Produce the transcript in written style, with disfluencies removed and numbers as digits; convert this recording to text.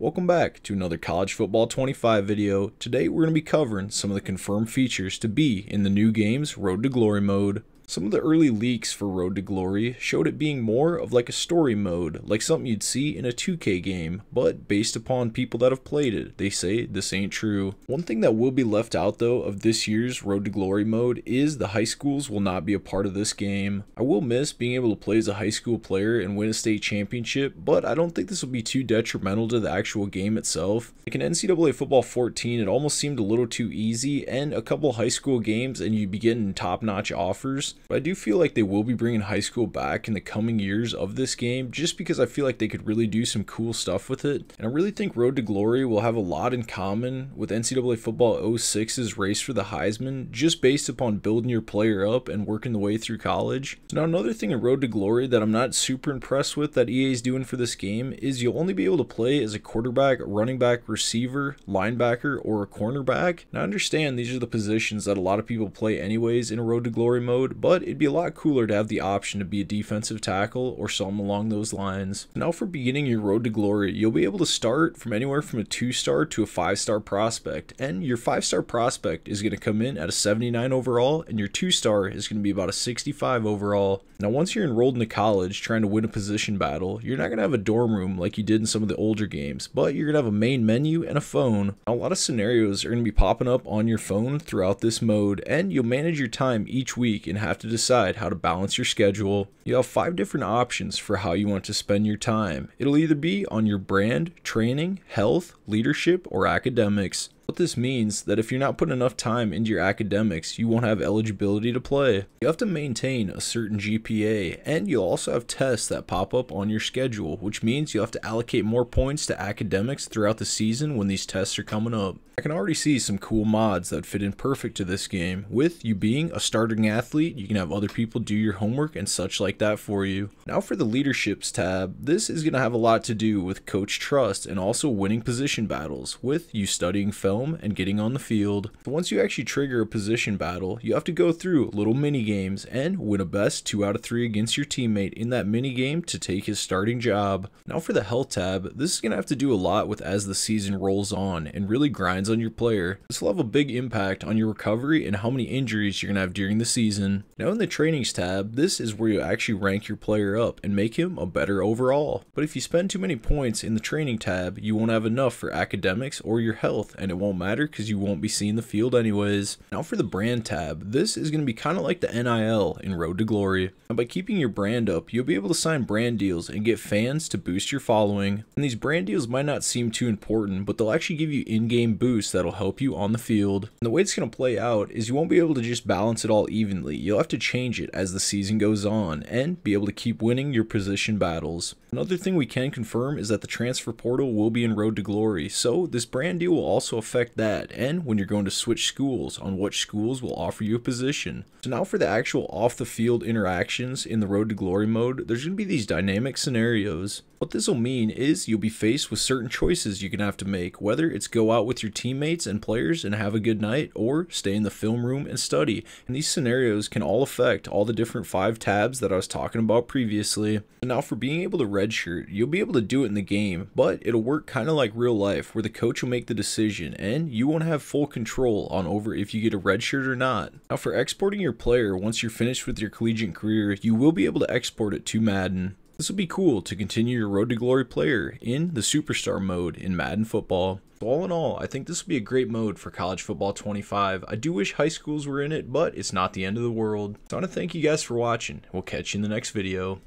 Welcome back to another College Football 25 video. Today we're going to be covering some of the confirmed features to be in the new game's Road to Glory mode. Some of the early leaks for Road to Glory showed it being more of like a story mode, like something you'd see in a 2K game, but based upon people that have played it, they say this ain't true. One thing that will be left out though of this year's Road to Glory mode is the high schools will not be a part of this game. I will miss being able to play as a high school player and win a state championship, but I don't think this will be too detrimental to the actual game itself. Like in NCAA Football 14, it almost seemed a little too easy, and a couple high school games and you'd be getting top-notch offers. But I do feel like they will be bringing high school back in the coming years of this game, just because I feel like they could really do some cool stuff with it. And I really think Road to Glory will have a lot in common with NCAA Football 06's Race for the Heisman, just based upon building your player up and working the way through college. So now another thing in Road to Glory that I'm not super impressed with that EA is doing for this game is you'll only be able to play as a quarterback, running back, receiver, linebacker, or a cornerback. Now I understand these are the positions that a lot of people play anyways in a Road to Glory mode, but it'd be a lot cooler to have the option to be a defensive tackle or something along those lines. Now for beginning your Road to Glory, you'll be able to start from anywhere from a 2-star to a 5-star prospect, and your 5-star prospect is going to come in at a 79 overall, and your 2-star is going to be about a 65 overall. Now once you're enrolled into college trying to win a position battle, you're not going to have a dorm room like you did in some of the older games, but you're going to have a main menu and a phone. Now, a lot of scenarios are going to be popping up on your phone throughout this mode, and you'll manage your time each week and have to decide how to balance your schedule. You'll have 5 different options for how you want to spend your time. It'll either be on your brand, training, health, leadership, or academics. What this means that if you're not putting enough time into your academics, you won't have eligibility to play. You have to maintain a certain GPA, and you'll also have tests that pop up on your schedule, which means you'll have to allocate more points to academics throughout the season when these tests are coming up. I can already see some cool mods that fit in perfect to this game. With you being a starting athlete, you can have other people do your homework and such like that for you. Now for the leaderships tab, this is going to have a lot to do with coach trust and also winning position battles, with you studying film and getting on the field. But once you actually trigger a position battle, you have to go through little mini games and win a best 2 out of 3 against your teammate in that mini game to take his starting job. Now for the health tab, this is going to have to do a lot with as the season rolls on and really grinds on your player. This will have a big impact on your recovery and how many injuries you're going to have during the season. Now in the trainings tab, this is where you actually rank your player up and make him a better overall. But if you spend too many points in the training tab, you won't have enough for academics or your health, and it won't matter because you won't be seeing the field anyways. Now for the brand tab, this is going to be kind of like the NIL in Road to Glory. And by keeping your brand up, you'll be able to sign brand deals and get fans to boost your following. And these brand deals might not seem too important, but they'll actually give you in-game boosts that'll help you on the field. And the way it's going to play out is you won't be able to just balance it all evenly. You'll have to change it as the season goes on and be able to keep winning your position battles. Another thing we can confirm is that the transfer portal will be in Road to Glory, so this brand deal will also affect that, and when you're going to switch schools, on which schools will offer you a position. So now for the actual off the field interactions in the Road to Glory mode, there's going to be these dynamic scenarios. What this will mean is you'll be faced with certain choices you're going to have to make, whether it's go out with your teammates and players and have a good night, or stay in the film room and study. And these scenarios can all affect all the different 5 tabs that I was talking about previously. And now for being able to redshirt, you'll be able to do it in the game, but it'll work kind of like real life, where the coach will make the decision and you won't have full control on over if you get a redshirt or not. Now for exporting your player, once you're finished with your collegiate career, you will be able to export it to Madden. This will be cool to continue your Road to Glory player in the Superstar mode in Madden Football. So all in all, I think this will be a great mode for College Football 25. I do wish high schools were in it, but it's not the end of the world. So I want to thank you guys for watching. We'll catch you in the next video.